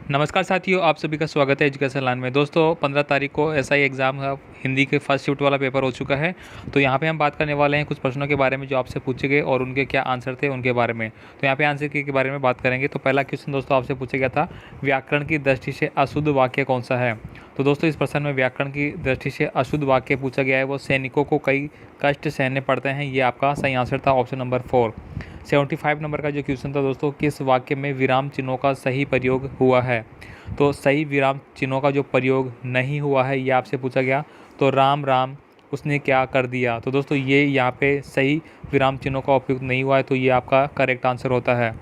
नमस्कार साथियों, आप सभी का स्वागत है एजुकेशन लाइन में। दोस्तों 15 तारीख को एसआई एग्ज़ाम हिंदी के फर्स्ट शिफ्ट वाला पेपर हो चुका है। तो यहाँ पे हम बात करने वाले हैं कुछ प्रश्नों के बारे में जो आपसे पूछे गए और उनके क्या आंसर थे उनके बारे में। तो यहाँ पे आंसर के बारे में बात करेंगे। तो पहला क्वेश्चन दोस्तों आपसे पूछा गया था, व्याकरण की दृष्टि से अशुद्ध वाक्य कौन सा है। तो दोस्तों इस प्रश्न में व्याकरण की दृष्टि से अशुद्ध वाक्य पूछा गया है, वो सैनिकों को कई कष्ट सहने पड़ते हैं। ये आपका सही आंसर था, ऑप्शन नंबर 4। 75 नंबर का जो क्वेश्चन था दोस्तों, किस वाक्य में विराम चिन्हों का सही प्रयोग हुआ है। तो सही विराम चिन्हों का जो प्रयोग नहीं हुआ है ये आपसे पूछा गया। तो राम राम उसने क्या कर दिया। तो दोस्तों ये यहाँ पे सही विराम चिन्हों का उपयोग नहीं हुआ है, तो ये आपका करेक्ट आंसर होता है।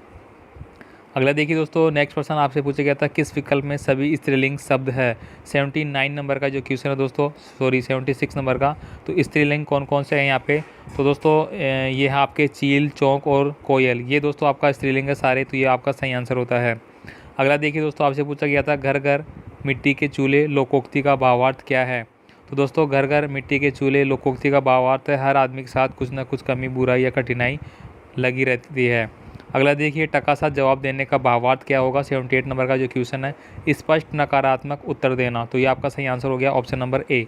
अगला देखिए दोस्तों, नेक्स्ट क्वेश्चन आपसे पूछा गया था, किस विकल्प में सभी स्त्रीलिंग शब्द है। 79 नंबर का जो क्वेश्चन है दोस्तों, 76 नंबर का। तो स्त्रीलिंग कौन कौन से हैं यहाँ पे। तो दोस्तों ये है आपके चील, चौंक और कोयल, ये दोस्तों आपका स्त्रीलिंग है सारे, तो ये आपका सही आंसर होता है। अगला देखिए दोस्तों, आपसे पूछा गया था, घर घर मिट्टी के चूल्हे लोकोक्ति का भावार्थ क्या है। तो दोस्तों घर घर मिट्टी के चूल्हे लोकोक्ति का भावार्थ है, हर आदमी के साथ कुछ ना कुछ कमी, बुराई या कठिनाई लगी रहती है। अगला देखिए, टका साथ जवाब देने का भावार्थ क्या होगा। 78 नंबर का जो क्वेश्चन है, स्पष्ट नकारात्मक उत्तर देना। तो ये आपका सही आंसर हो गया, ऑप्शन नंबर ए।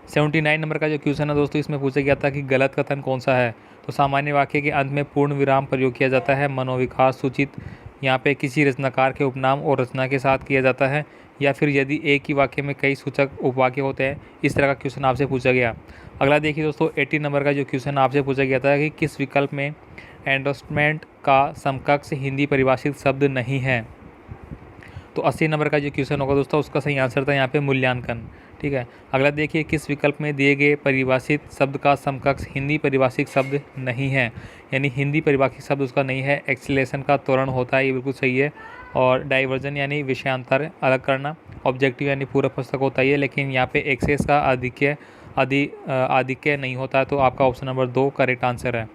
79 नंबर का जो क्वेश्चन है दोस्तों, इसमें पूछा गया था कि गलत कथन कौन सा है। तो सामान्य वाक्य के अंत में पूर्ण विराम प्रयोग किया जाता है। मनोविकास सूचित यहाँ पे किसी रचनाकार के उपनाम और रचना के साथ किया जाता है, या फिर यदि एक ही वाक्य में कई सूचक उपवाक्य होते हैं। इस तरह का क्वेश्चन आपसे पूछा गया। अगला देखिए दोस्तों, 80 नंबर का जो क्वेश्चन आपसे पूछा गया था कि किस विकल्प में एंडोर्समेंट का समकक्ष हिंदी परिभाषित शब्द नहीं है। तो 80 नंबर का जो क्वेश्चन होगा दोस्तों, उसका सही आंसर था यहाँ पे मूल्यांकन। ठीक है। अगला देखिए, किस विकल्प में दिए गए परिभाषित शब्द का समकक्ष हिंदी परिभाषित शब्द नहीं है। यानी हिंदी परिभाषित शब्द उसका नहीं है। एक्सीलेशन का त्वरण होता है, ये बिल्कुल सही है। और डाइवर्जन यानी विषयांतर अलग करना। ऑब्जेक्टिव यानी पूरक पुस्तक होता ही है, लेकिन यहाँ पे एक्सेस का आधिक्य नहीं होता है। तो आपका ऑप्शन नंबर 2 करेक्ट आंसर है।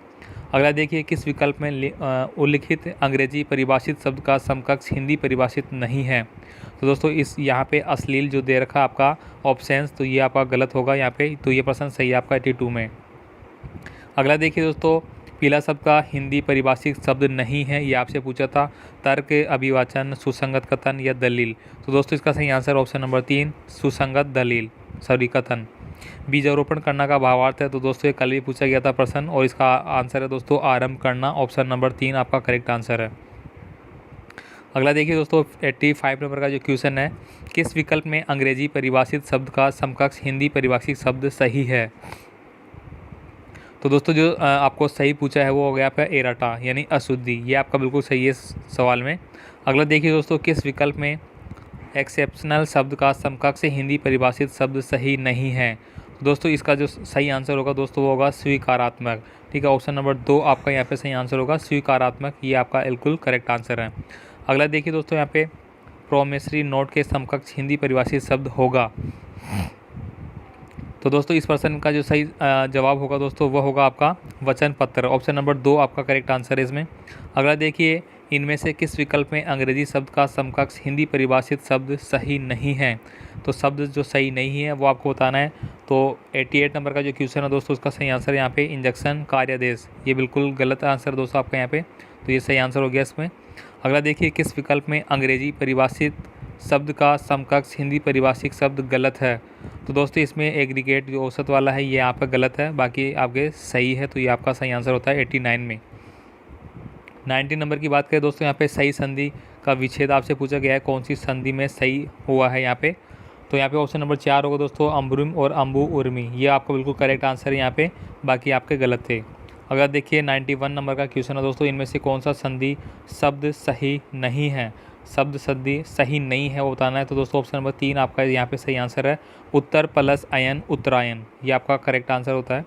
अगला देखिए, किस विकल्प में उल्लिखित अंग्रेजी परिभाषित शब्द का समकक्ष हिंदी परिभाषित नहीं है। तो दोस्तों इस यहाँ पे अश्लील जो दे रखा आपका ऑप्शंस, तो ये आपका गलत होगा यहाँ पे। तो ये प्रश्न सही है आपका 82 में। अगला देखिए दोस्तों, पीला शब्द का हिंदी परिभाषित शब्द नहीं है, ये आपसे पूछा था। तर्क, अभिवाचन, सुसंगत कथन या दलील। तो दोस्तों इसका सही आंसर ऑप्शन नंबर 3 सुसंगत दलील सॉरी कथन। बीजारोपण करना का भावार्थ है। तो दोस्तों ये कल भी पूछा गया था प्रश्न, और इसका आंसर है दोस्तों आरंभ करना। ऑप्शन नंबर 3 आपका करेक्ट आंसर है। अगला देखिए दोस्तों, 85 नंबर का जो क्वेश्चन है, किस विकल्प में अंग्रेजी परिभाषित शब्द का समकक्ष हिंदी परिभाषित शब्द सही है। तो दोस्तों जो आपको सही पूछा है वो हो गया आपका एराटा यानी अशुद्धि, ये आपका बिल्कुल सही है सवाल में। अगला देखिए दोस्तों, किस विकल्प में एक्सेप्शनल शब्द का समकक्ष हिंदी परिभाषित शब्द सही नहीं है। दोस्तों इसका जो सही आंसर होगा दोस्तों वो होगा स्वीकारात्मक। ठीक है, ऑप्शन नंबर 2 आपका यहाँ पे सही आंसर होगा स्वीकारात्मक, ये आपका बिल्कुल करेक्ट आंसर है। अगला देखिए दोस्तों, यहाँ पे प्रोमिसरी नोट के समकक्ष हिंदी परिभाषित शब्द होगा। तो दोस्तों इस प्रश्न का जो सही जवाब होगा दोस्तों वो होगा आपका वचन पत्र। ऑप्शन नंबर 2 आपका करेक्ट आंसर है इसमें। अगला देखिए, इनमें से किस विकल्प में अंग्रेजी शब्द का समकक्ष हिंदी परिभाषित शब्द सही नहीं है। तो शब्द जो सही नहीं है वो आपको बताना है। तो 88 नंबर का जो क्वेश्चन है दोस्तों, उसका सही आंसर यहाँ पे इंजेक्शन कार्यादेश, ये बिल्कुल गलत आंसर दोस्तों आपका यहाँ पे। तो ये सही आंसर हो गया इसमें। अगला देखिए, किस विकल्प में अंग्रेजी परिभाषित शब्द का समकक्ष हिंदी परिभाषित शब्द गलत है। तो दोस्तों इसमें एग्रीगेट जो औसत वाला है ये आपका गलत है, बाकी आपके सही है। तो ये आपका सही आंसर होता है 89 में। 90 नंबर की बात करें दोस्तों, यहाँ पे सही संधि का विच्छेद आपसे पूछा गया है, कौन सी संधि में सही हुआ है यहाँ पे। तो यहाँ पे ऑप्शन नंबर 4 होगा दोस्तों अम्बरुम और अम्बु उर्मी, ये आपका बिल्कुल करेक्ट आंसर है यहाँ पे, बाकी आपके गलत थे। अगर देखिए 91 नंबर का क्वेश्चन है दोस्तों, इनमें से कौन सा संधि शब्द सही नहीं है। शब्द संधि सही नहीं है वो बताना है। तो दोस्तों ऑप्शन नंबर 3 आपका यहाँ पे सही आंसर है उत्तर प्लस अयन उत्तरायण, ये आपका करेक्ट आंसर होता है।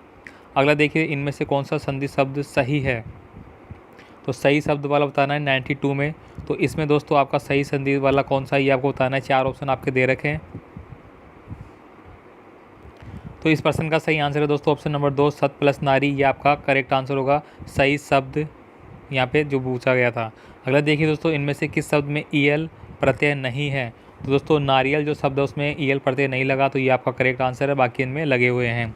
अगला देखिए, इनमें से कौन सा संधि शब्द सही है। तो सही शब्द वाला बताना है 92 में। तो इसमें दोस्तों आपका सही संधि वाला कौन सा ये आपको बताना है। 4 ऑप्शन आपके दे रखे हैं। तो इस प्रश्न का सही आंसर है दोस्तों ऑप्शन नंबर 2 सत प्लस नारी, ये आपका करेक्ट आंसर होगा सही शब्द यहाँ पे जो पूछा गया था। अगला देखिए दोस्तों, इनमें से किस शब्द में ईएल प्रत्यय नहीं है। तो दोस्तों नारियल जो शब्द है उसमें ईएल प्रत्यय नहीं लगा, तो ये आपका करेक्ट आंसर है, बाकी इनमें लगे हुए हैं।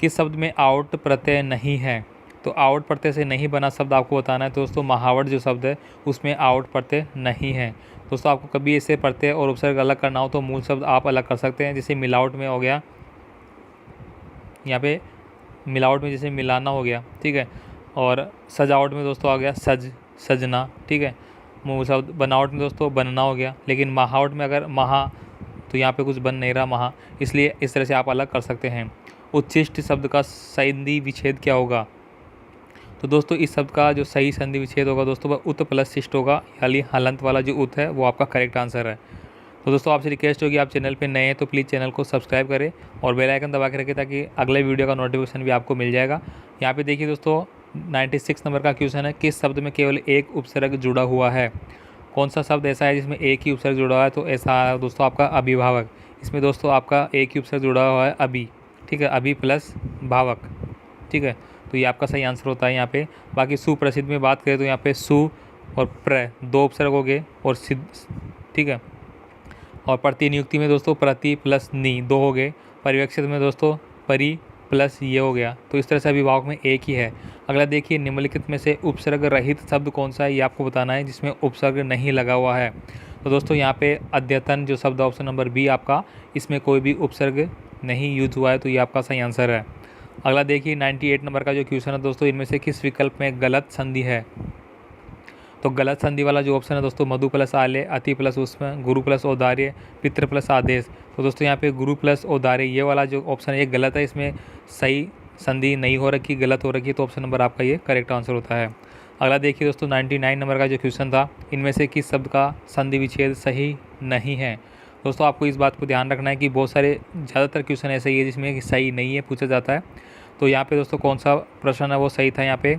किस शब्द में आउट प्रत्यय नहीं है। तो आवट प्रत्यय से नहीं बना शब्द आपको बताना है। तो दोस्तों महावट जो शब्द है उसमें आवट प्रत्यय नहीं है। दोस्तों आपको कभी ऐसे प्रत्यय और उपसर्ग अलग करना हो तो मूल शब्द आप अलग कर सकते हैं। जैसे मिलावट में हो गया, यहाँ पे मिलावट में जैसे मिलाना हो गया, ठीक है। और सजावट में दोस्तों आ गया सज, सजना, ठीक है। मूल शब्द बनावट में दोस्तों बनना हो गया। लेकिन महावट में अगर महा, तो यहाँ पे कुछ बन नहीं रहा महा, इसलिए इस तरह से आप अलग कर सकते हैं। उच्छिष्ट शब्द का संधि विच्छेद क्या होगा? तो दोस्तों इस शब्द का जो सही संधि विच्छेद होगा दोस्तों वह उत प्लस शिष्ट होगा, यानी हलंत वाला जो उत है वो आपका करेक्ट आंसर है। तो दोस्तों आपसे रिक्वेस्ट होगी, आप चैनल पे नए हैं तो प्लीज़ चैनल को सब्सक्राइब करें और बेल आइकन दबा के रखें ताकि अगले वीडियो का नोटिफिकेशन भी आपको मिल जाएगा। यहाँ पे देखिए दोस्तों 96 नंबर का क्वेश्चन है, किस शब्द में केवल एक उपसर्ग जुड़ा हुआ है? कौन सा शब्द ऐसा है जिसमें एक ही उपसर्ग जुड़ा हुआ है? तो ऐसा है दोस्तों आपका अभिभावक। इसमें दोस्तों आपका एक ही उपसर्ग जुड़ा हुआ है अभी, ठीक है, अभी प्लस भावक, ठीक है। तो ये आपका सही आंसर होता है यहाँ पे। बाकी सुप्रसिद्ध में बात करें तो यहाँ पे सु और प्र दो उपसर्ग हो गए और सिद्ध, ठीक है। और प्रतिनियुक्ति में दोस्तों प्रति प्लस नी दो हो गए। परिवेक्षित में दोस्तों परि प्लस ये हो गया। तो इस तरह से अभिभावक में एक ही है। अगला देखिए निम्नलिखित में से उपसर्ग रहित शब्द कौन सा है, ये आपको बताना है जिसमें उपसर्ग नहीं लगा हुआ है। तो दोस्तों यहाँ पे अद्यतन जो शब्द ऑप्शन नंबर बी आपका, इसमें कोई भी उपसर्ग नहीं यूज हुआ है, तो ये आपका सही आंसर है। अगला देखिए 98 नंबर का जो क्वेश्चन है दोस्तों, इनमें से किस विकल्प में गलत संधि है? तो गलत संधि वाला जो ऑप्शन है दोस्तों मधु प्लस आले, अति प्लस उसमें, गुरु प्लस औदार्य, पितृ प्लस आदेश। तो दोस्तों यहाँ पे गुरु प्लस औदार्य ये वाला जो ऑप्शन है ये गलत है, इसमें सही संधि नहीं हो रखी, गलत हो रखी है। तो ऑप्शन नंबर आपका ये करेक्ट आंसर होता है। अगला देखिए दोस्तों 99 नंबर का जो क्वेश्चन था, इनमें से किस शब्द का संधि विच्छेद सही नहीं है? दोस्तों आपको इस बात को ध्यान रखना है कि बहुत सारे ज़्यादातर क्वेश्चन ऐसे ही है जिसमें सही नहीं है पूछा जाता है। तो यहाँ पे दोस्तों कौन सा प्रश्न है वो सही था यहाँ पे?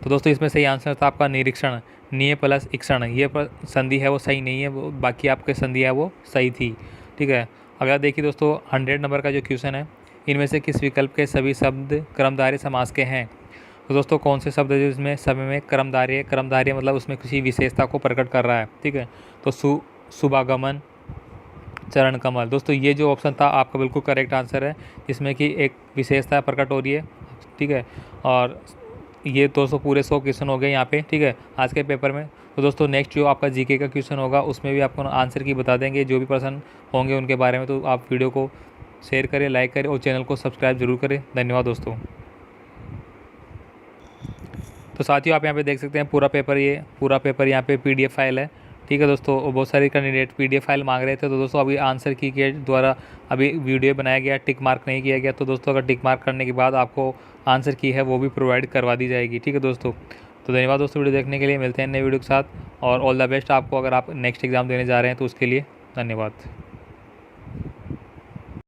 तो दोस्तों इसमें सही आंसर था आपका निरीक्षण, निय प्लस इक्षण, ये संधि है वो सही नहीं है, वो बाकी आपके संधि है वो सही थी, ठीक है। अगला देखिए दोस्तों 100 नंबर का जो क्वेश्चन है, इनमें से किस विकल्प के सभी शब्द कर्मधारय समास के हैं? तो दोस्तों कौन से शब्द है जिसमें समय में कर्मधारय, कर्मधारय मतलब उसमें किसी विशेषता को प्रकट कर रहा है, ठीक है। तो शुभागमन, चरण कमल। दोस्तों ये जो ऑप्शन था आपका बिल्कुल करेक्ट आंसर है, जिसमें कि एक विशेषता प्रकट हो रही है, ठीक है। और ये 200 पूरे 100 क्वेश्चन हो गए यहाँ पे, ठीक है, आज के पेपर में। तो दोस्तों नेक्स्ट जो आपका जीके का क्वेश्चन होगा उसमें भी आपको आंसर की बता देंगे जो भी पर्सन होंगे उनके बारे में। तो आप वीडियो को शेयर करें, लाइक करें और चैनल को सब्सक्राइब जरूर करें। धन्यवाद दोस्तों। तो साथियों आप यहाँ पे देख सकते हैं पूरा पेपर यहाँ पे PDF फाइल है, ठीक है दोस्तों। बहुत सारे कैंडिडेट PDF फाइल मांग रहे थे, तो दोस्तों अभी आंसर की के द्वारा अभी वीडियो बनाया गया, टिक मार्क नहीं किया गया। तो दोस्तों अगर टिक मार्क करने के बाद आपको आंसर की है वो भी प्रोवाइड करवा दी जाएगी, ठीक है दोस्तों। तो धन्यवाद दोस्तों वीडियो देखने के लिए। मिलते हैं नए वीडियो के साथ और ऑल द बेस्ट आपको अगर आप नेक्स्ट एग्ज़ाम देने जा रहे हैं तो उसके लिए धन्यवाद।